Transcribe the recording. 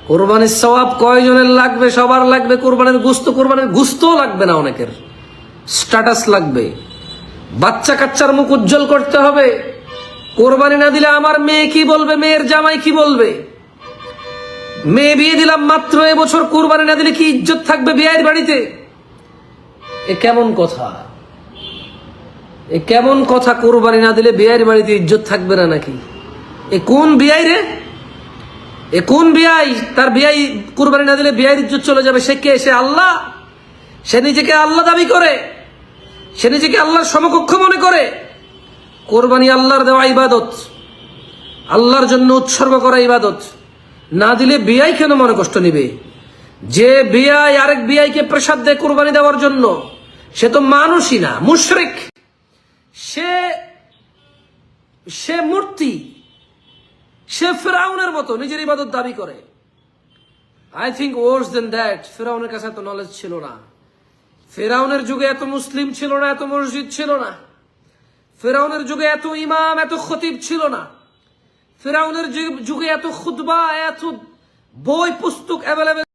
কোরবানির সওয়াব কয়জনের লাগবে? সবার লাগবে। কোরবানির গোশত লাগবে না, অনেকের স্ট্যাটাস লাগবে। বাচ্চা কাচ্চার মুখ উজ্জ্বল করতে হবে। কোরবানি না দিলে আমার মেয়ে কি বলবে, মেয়ের জামাই কি বলবে? মেয়ে বিয়ে দিলাম মাত্র এবছর, কোরবানি না দিলে কি ইজ্জত থাকবে বিয়ের বাড়িতে? এ কেমন কথা? এ কেমন কথা? কোরবানি না দিলে বিয়ের বাড়িতে ইজ্জত থাকবে না নাকি? এ কোন বিয়াই রে? এ কোন বিয়াই? তার বিয়াই কোরবানি না দিলে বিয়ের ইজ্জত চলে যাবে। সে কে? সে আল্লাহ? সে নিজেকে আল্লাহ দাবি করে? সে নিজেকে আল্লাহর সমকক্ষ মনে করে? কোরবানি আল্লাহর দেওয়া ইবাদত, আল্লাহর জন্য উৎসর্গ করা ইবাদত। না দিলে বিয়াই কেন মনে কষ্ট নিবে? যে বিয়াই আরেক বিয়াইকে প্রসাদ দেয় কোরবানি দেওয়ার জন্য, সে তো মানুষই না, মুশরিক। সে মূর্তি। সে ফিরাউনের মতো নিজের ইবাদত দাবি করে। I think worse than that, ফিরাউনের কাছে এত নলেজ ছিল না। ফিরাউনের যুগে এত মুসলিম ছিল না, এত মসজিদ ছিল না। ফিরাউনের যুগে এত ইমাম, এত খতিব ছিল না। ফিরাউনের যুগে এত খুতবা, এত বই পুস্তক অ্যাভেলেবেল